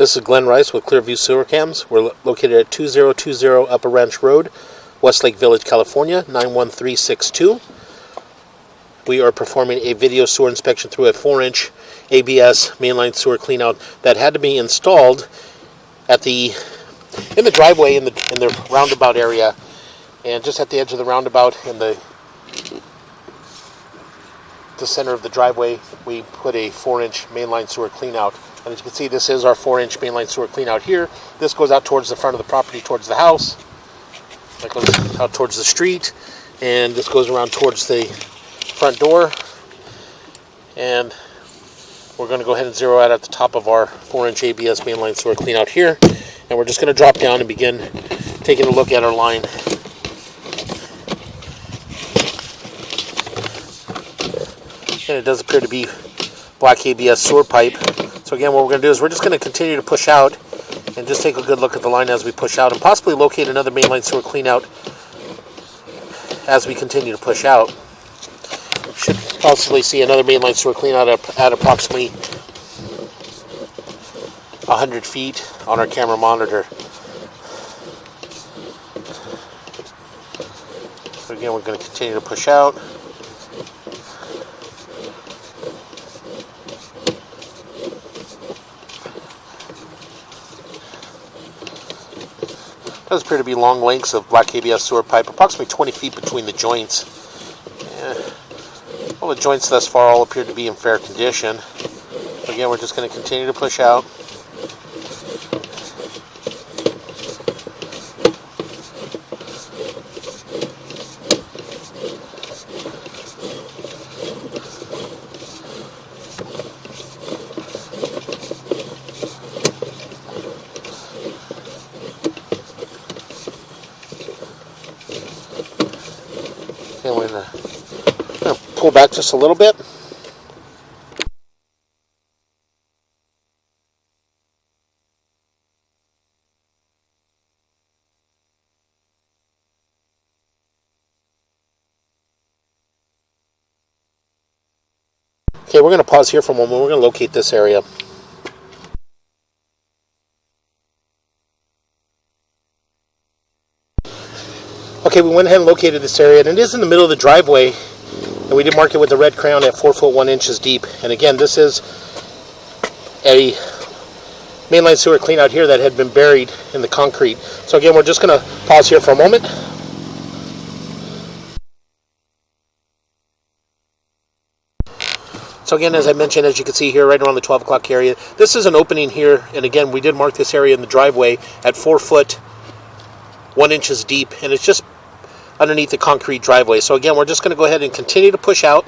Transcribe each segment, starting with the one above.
This is Glenn Rice with Clearview Sewer Cams. We're located at 2020 Upper Ranch Road, Westlake Village, California, 91362. We are performing a video sewer inspection through a 4-inch ABS mainline sewer cleanout that had to be installed at in the driveway in the roundabout area, and just at the edge of the roundabout in the center of the driveway we put a 4-inch mainline sewer cleanout. And as you can see, this is our 4-inch mainline sewer cleanout here. This goes out towards the front of the property, towards the house. That goes out towards the street, and this goes around towards the front door. And we're going to go ahead and zero out at the top of our 4-inch ABS mainline sewer cleanout here. And we're just going to drop down and begin taking a look at our line. And it does appear to be black ABS sewer pipe. So again, what we're going to do is we're just going to continue to push out and just take a good look at the line as we push out, and possibly locate another mainline sewer cleanout as we continue to push out. We should possibly see another mainline sewer cleanout at approximately 100 feet on our camera monitor. So again, we're going to continue to push out. Does appear to be long lengths of black ABS sewer pipe, approximately 20 feet between the joints. All the joints thus far all appear to be in fair condition. So again, we're just going to continue to push out. And we're going to pull back just a little bit. Okay, we're going to pause here for a moment. We're going to locate this area. Okay, we went ahead and located this area, and it is in the middle of the driveway, and we did mark it with a red crayon at 4 foot 1 inches deep. And again, this is a mainline sewer cleanout here that had been buried in the concrete. So again, we're just going to pause here for a moment. So again, as I mentioned, as you can see here, right around the 12 o'clock area, this is an opening here, and again, we did mark this area in the driveway at 4 foot 1 inches deep, and it's just underneath the concrete driveway. So again, we're just going to go ahead and continue to push out.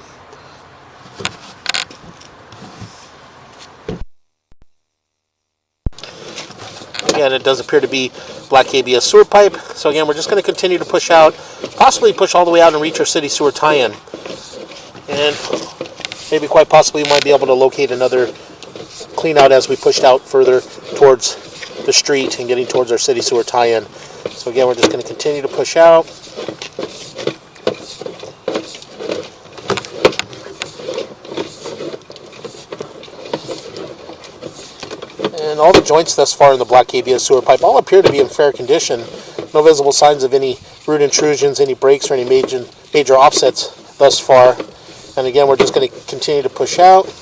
Again, it does appear to be black ABS sewer pipe. So again, we're just going to continue to push out, possibly push all the way out and reach our city sewer tie-in. And maybe quite possibly we might be able to locate another clean out as we pushed out further towards the street and getting towards our city sewer tie-in. So again, we're just going to continue to push out. And all the joints thus far in the black ABS sewer pipe all appear to be in fair condition. No visible signs of any root intrusions, any breaks, or any major offsets thus far. And again, we're just going to continue to push out.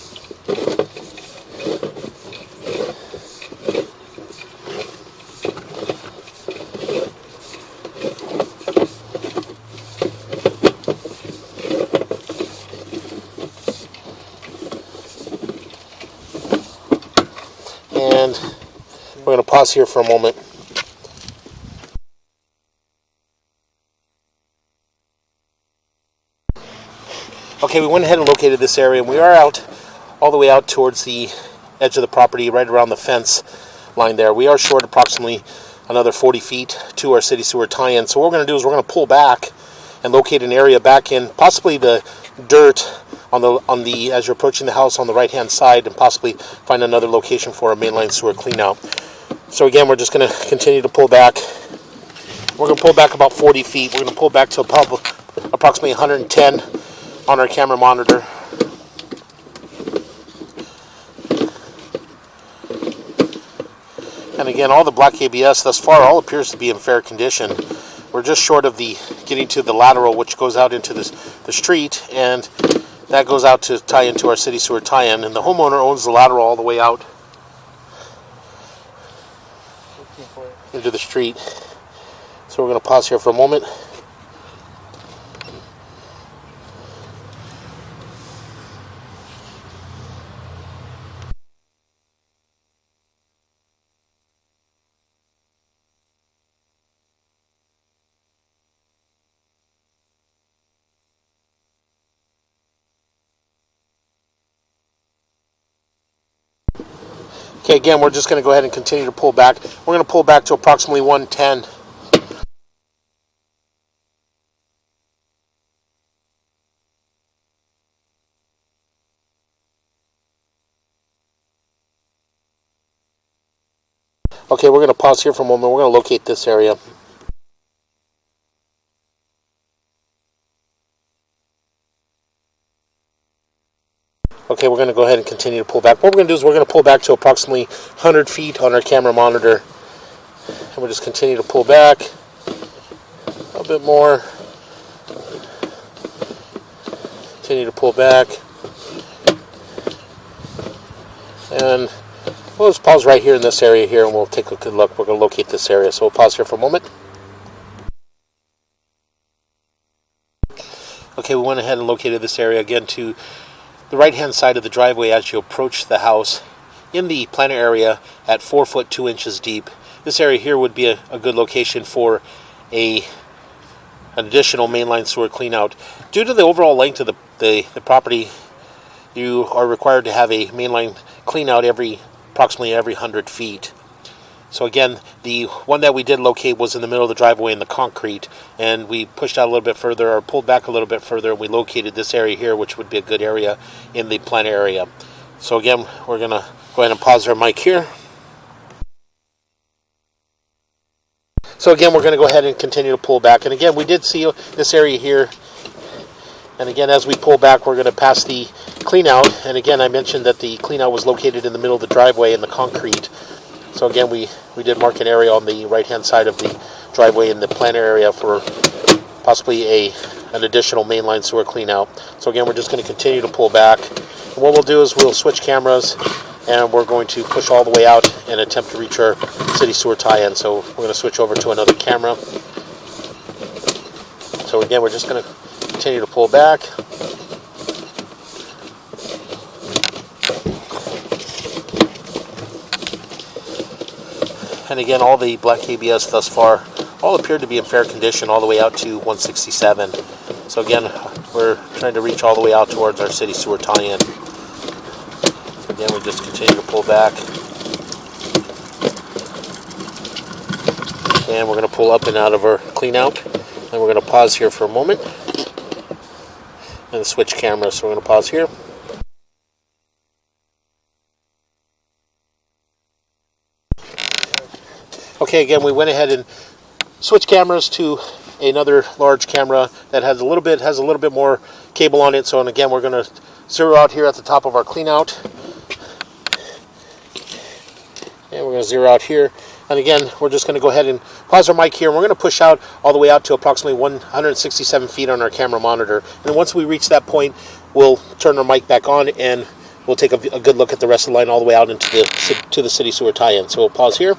And we're going to pause here for a moment. Okay, we went ahead and located this area, and we are out all the way out towards the edge of the property, right around the fence line there. We are short approximately another 40 feet to our city sewer tie-in. So what we're going to do is we're going to pull back and locate an area back in possibly the dirt on the as you're approaching the house on the right hand side, and possibly find another location for a mainline sewer cleanout. So again, we're just going to continue to pull back. We're going to pull back about 40 feet. We're going to pull back to approximately 110 on our camera monitor. And again, all the black ABS thus far all appears to be in fair condition. We're just short of the getting to the lateral, which goes out into the street, and that goes out to tie into our city sewer tie-in. And the homeowner owns the lateral all the way out into the street. So we're going to pause here for a moment. Okay, again, we're just going to go ahead and continue to pull back. We're going to pull back to approximately 110. Okay, we're going to pause here for a moment. We're going to locate this area. Okay, we're going to go ahead and continue to pull back. What we're going to do is we're going to pull back to approximately 100 feet on our camera monitor. And we'll just continue to pull back a little bit more. Continue to pull back. And we'll just pause right here in this area here, and we'll take a good look. We're going to locate this area. So we'll pause here for a moment. Okay, we went ahead and located this area again to the right-hand side of the driveway as you approach the house in the planter area at 4 foot 2 inches deep. This area here would be a good location for an additional mainline sewer cleanout. Due to the overall length of the property, you are required to have a mainline cleanout approximately every 100 feet. So again, the one that we did locate was in the middle of the driveway in the concrete, and we pushed out a little bit further, or pulled back a little bit further, and we located this area here, which would be a good area in the planter area. So again, we're going to go ahead and pause our mic here. So again, we're going to go ahead and continue to pull back. And again, we did see this area here. And again, as we pull back, we're going to pass the clean out. And again, I mentioned that the clean out was located in the middle of the driveway in the concrete. So again, we did mark an area on the right-hand side of the driveway in the planter area for possibly an additional mainline sewer clean out. So again, we're just going to continue to pull back. And what we'll do is we'll switch cameras, and we're going to push all the way out and attempt to reach our city sewer tie-in. So we're going to switch over to another camera. So again, we're just going to continue to pull back. And again, all the black ABS thus far all appeared to be in fair condition all the way out to 167. So again, we're trying to reach all the way out towards our city sewer tie-in. So again, we just continue to pull back. And we're going to pull up and out of our clean out. And we're going to pause here for a moment. And switch cameras. So we're going to pause here. Okay, again, we went ahead and switched cameras to another large camera that has a little bit more cable on it. So, and again, we're going to zero out here at the top of our clean out. And we're going to zero out here. And again, we're just going to go ahead and pause our mic here. And we're going to push out all the way out to approximately 167 feet on our camera monitor. And once we reach that point, we'll turn our mic back on and we'll take a good look at the rest of the line all the way out into the city sewer tie-in. So we'll pause here.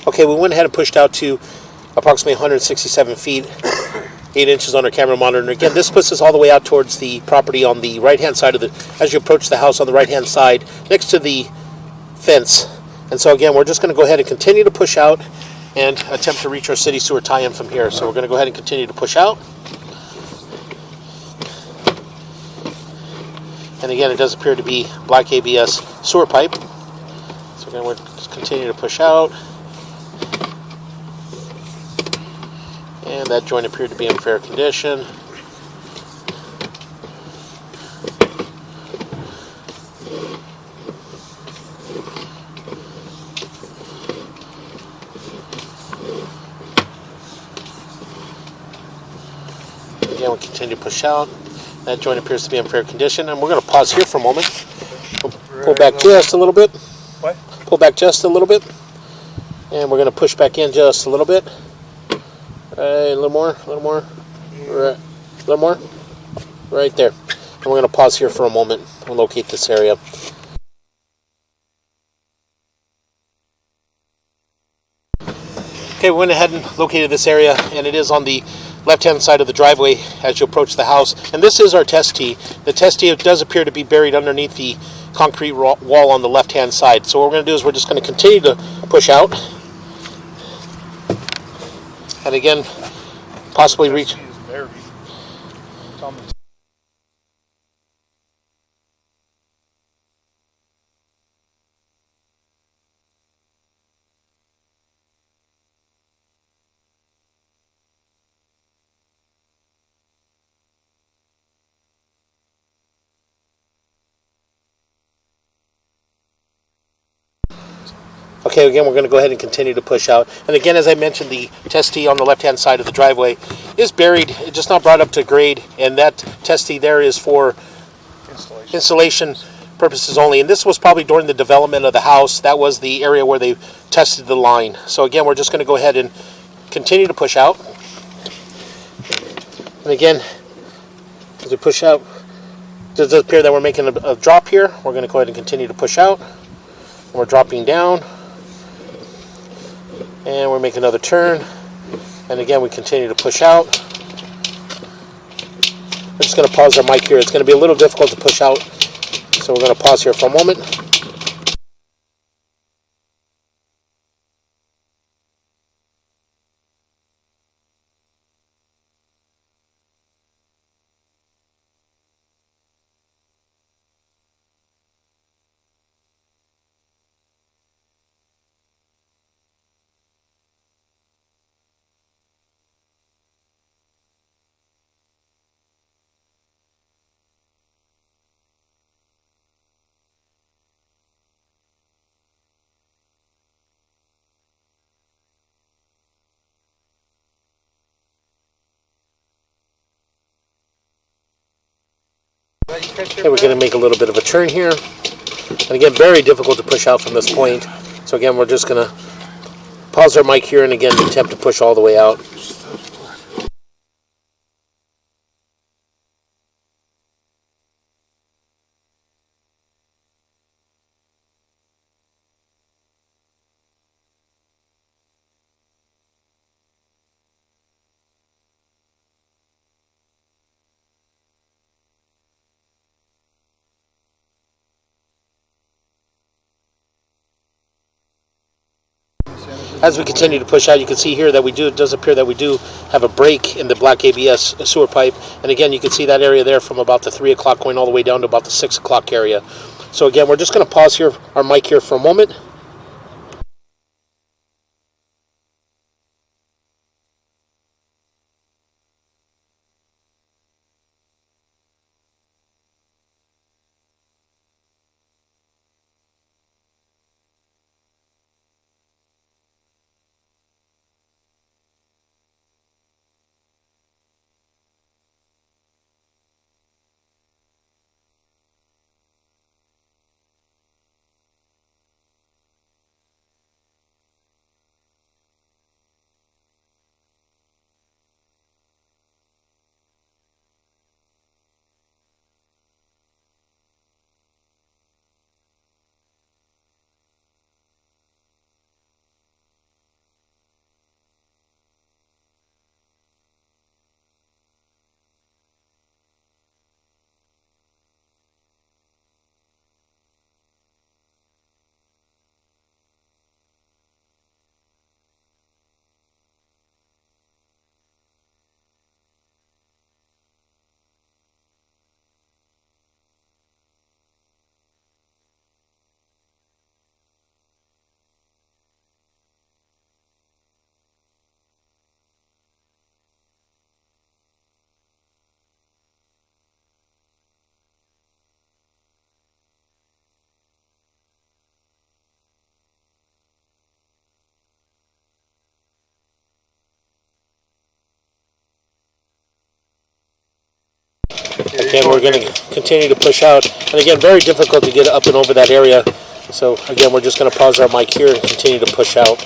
Okay, we went ahead and pushed out to approximately 167 feet, 8 inches on our camera monitor. And again, this puts us all the way out towards the property on the right-hand side of the, as you approach the house on the right-hand side, next to the fence. And so again, we're just going to go ahead and continue to push out and attempt to reach our city sewer tie-in from here. So we're going to go ahead and continue to push out. And again, it does appear to be black ABS sewer pipe. So again, we're just continue to push out. And that joint appeared to be in fair condition. Again, we continue to push out. That joint appears to be in fair condition. And we're going to pause here for a moment. Pull back just a little bit. What? Pull back just a little bit. And we're going to push back in just a little bit. Right, a little more, a little more. Right, a little more. Right there. And we're going to pause here for a moment and locate this area. Okay, we went ahead and located this area, and it is on the left-hand side of the driveway as you approach the house. And this is our test tee. The test tee does appear to be buried underneath the concrete wall on the left-hand side. So what we're going to do is we're just going to continue to push out. And again, possibly reach. Okay, again, we're going to go ahead and continue to push out. And again, as I mentioned, the test tee on the left-hand side of the driveway is buried. It's just not brought up to grade. And that test tee there is for installation purposes only. And this was probably during the development of the house. That was the area where they tested the line. So again, we're just going to go ahead and continue to push out. And again, as we push out, it does appear that we're making a drop here. We're going to go ahead and continue to push out. And we're dropping down. And we're making another turn. And again, we continue to push out. We're just going to pause our mic here. It's going to be a little difficult to push out. So we're going to pause here for a moment. Okay, we're going to make a little bit of a turn here. And again, very difficult to push out from this point. So again, we're just going to pause our mic here and again attempt to push all the way out. As we continue to push out, you can see here that it does appear that we do have a break in the black ABS sewer pipe. And again, you can see that area there from about the 3 o'clock going all the way down to about the 6 o'clock area. So again, we're just going to pause here, our mic here for a moment. Again, we're going to continue to push out. And again, very difficult to get up and over that area. So again, we're just going to pause our mic here and continue to push out.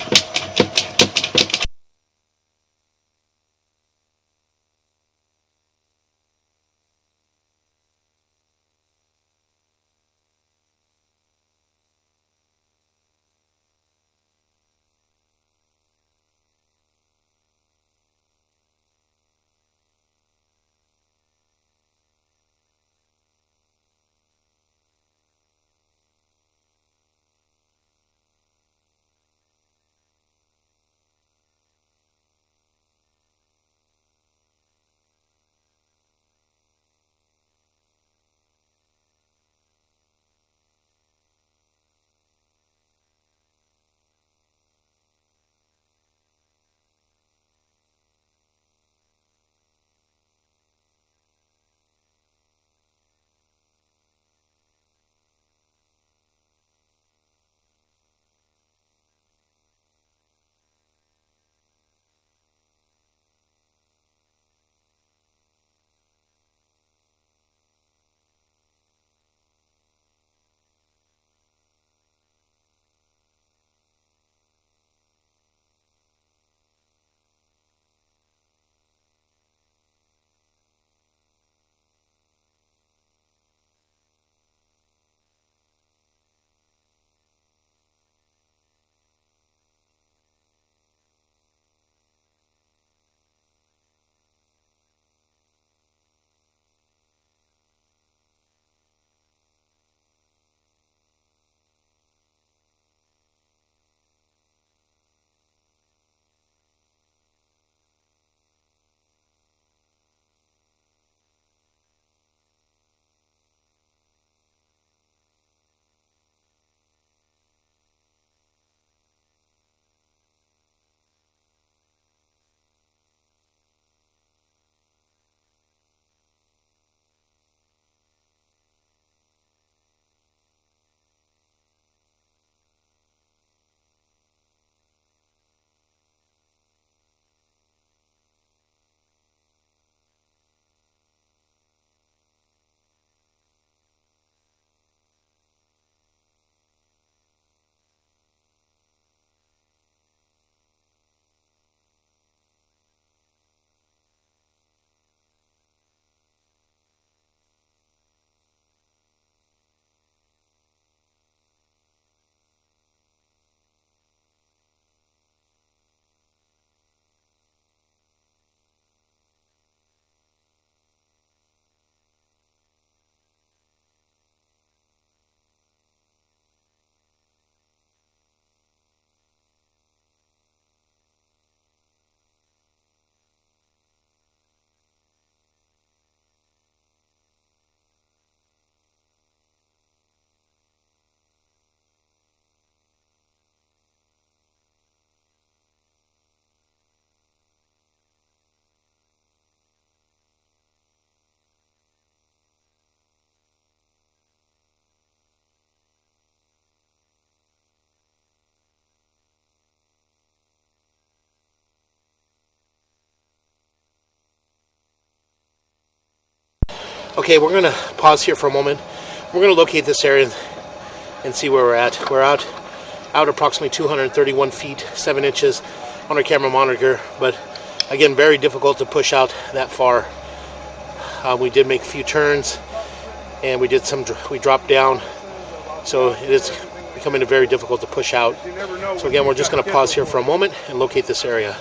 Okay, we're going to pause here for a moment. We're going to locate this area and see where we're at. We're out approximately 231 feet, 7 inches on our camera monitor, but again, very difficult to push out that far. We did make a few turns, and we dropped down, so it is becoming very difficult to push out. So again, we're just going to pause here for a moment and locate this area.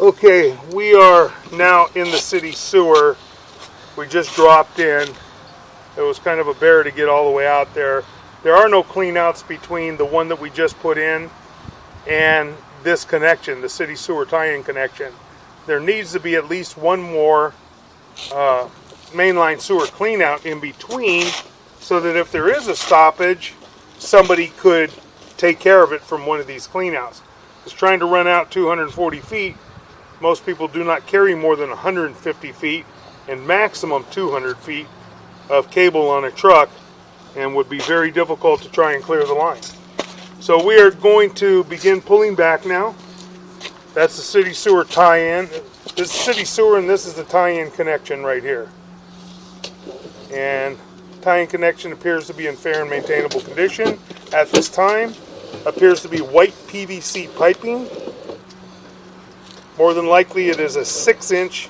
Okay, we are now in the city sewer. We just dropped in. It was kind of a bear to get all the way out there. There are no cleanouts between the one that we just put in and this connection, the city sewer tie-in connection. There needs to be at least one more mainline sewer cleanout in between, so that if there is a stoppage, somebody could take care of it from one of these cleanouts. It's trying to run out 240 feet. Most people do not carry more than 150 feet and maximum 200 feet of cable on a truck, and would be very difficult to try and clear the line. So we are going to begin pulling back now. That's the city sewer tie-in. This is city sewer, and this is the tie-in connection right here. And tie-in connection appears to be in fair and maintainable condition at this time. Appears to be white PVC piping. More than likely it is a 6-inch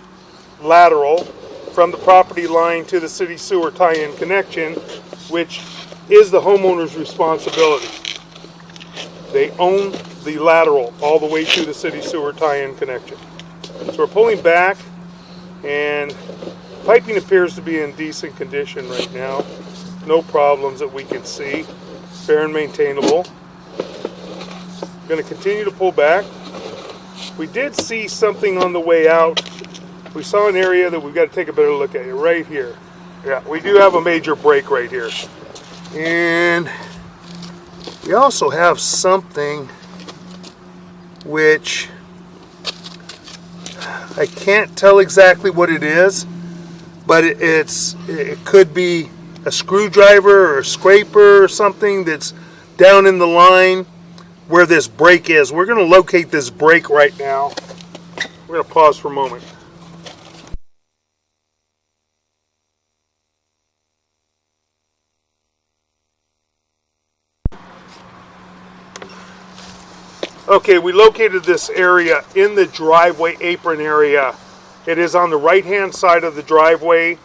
lateral from the property line to the city sewer tie-in connection, which is the homeowner's responsibility. They own the lateral all the way to the city sewer tie-in connection. So we're pulling back, and piping appears to be in decent condition right now. No problems that we can see. Fair and maintainable. I'm going to continue to pull back. We did see something on the way out. We saw an area that we've got to take a better look at right here. Yeah, we do have a major break right here. And we also have something which I can't tell exactly what it is, but it could be a screwdriver or a scraper or something that's down in the line where this break is. We're going to locate this break right now. We're going to pause for a moment. Okay, we located this area in the driveway apron area. It is on the right-hand side of the driveway,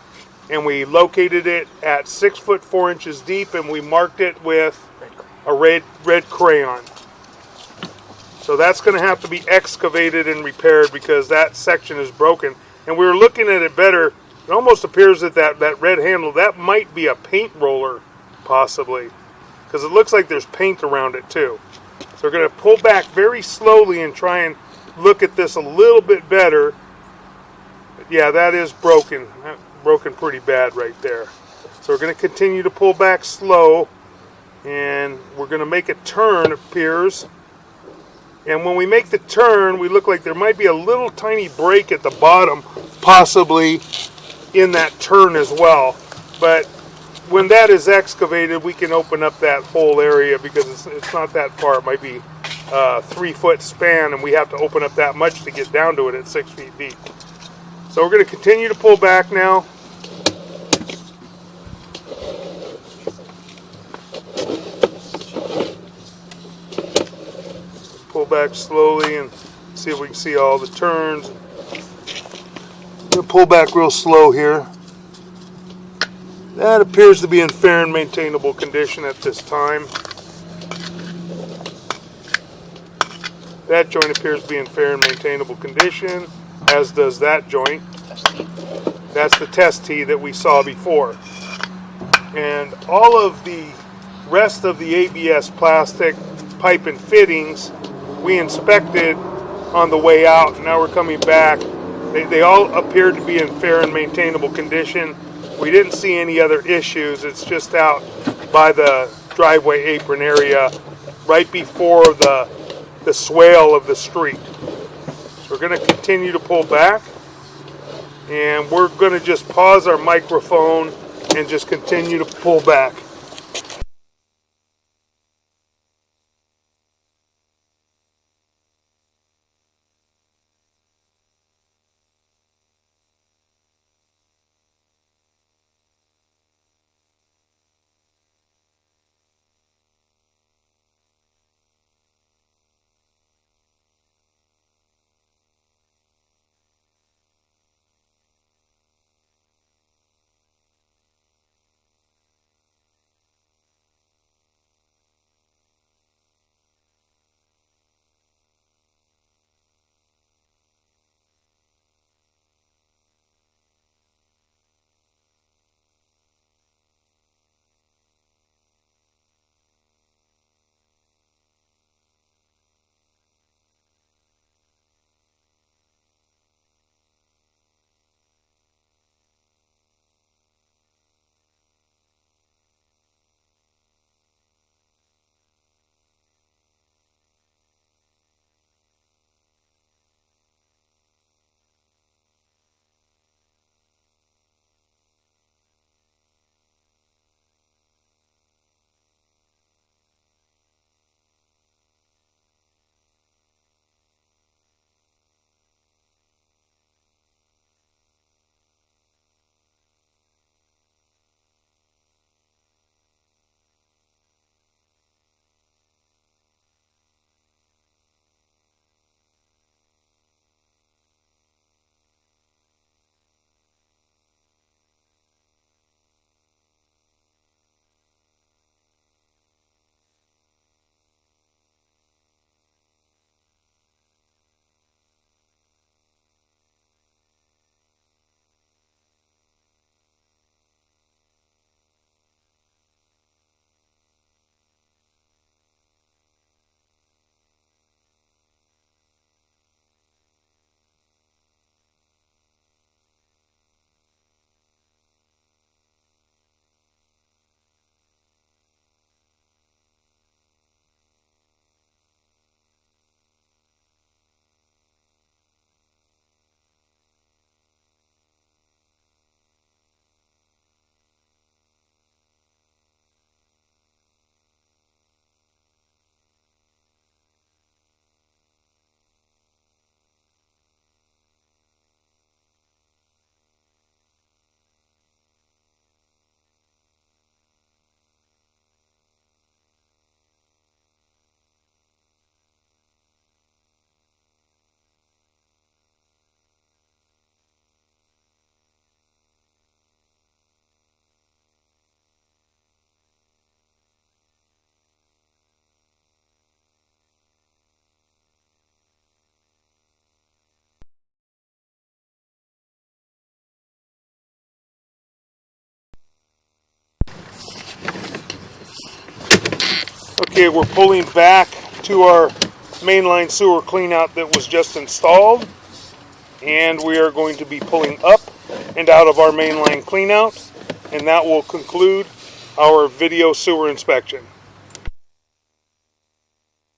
and we located it at 6 foot 4 inches deep, and we marked it with a red crayon. So that's going to have to be excavated and repaired because that section is broken. And we were looking at it better. It almost appears that that red handle, that might be a paint roller, possibly, because it looks like there's paint around it too. So we're going to pull back very slowly and try and look at this a little bit better. Yeah, that is broken. Broken pretty bad right there. So we're going to continue to pull back slow, and we're going to make a turn, it appears. And when we make the turn, we look like there might be a little tiny break at the bottom, possibly in that turn as well. But when that is excavated, we can open up that whole area because it's not that far. It might be a 3 foot span, and we have to open up that much to get down to it at 6 feet deep. So we're going to continue to pull back now. Pull back slowly and see if we can see all the turns. I'm going to pull back real slow here. That appears to be in fair and maintainable condition at this time. That joint appears to be in fair and maintainable condition, as does that joint. That's the test tee that we saw before. And all of the rest of the ABS plastic pipe and fittings we inspected on the way out, and now we're coming back. They all appeared to be in fair and maintainable condition. We didn't see any other issues. It's just out by the driveway apron area right before the swale of the street. So we're going to continue to pull back, and we're going to just pause our microphone and just continue to pull back. Okay, we're pulling back to our mainline sewer cleanout that was just installed, and we are going to be pulling up and out of our mainline cleanout, and that will conclude our video sewer inspection.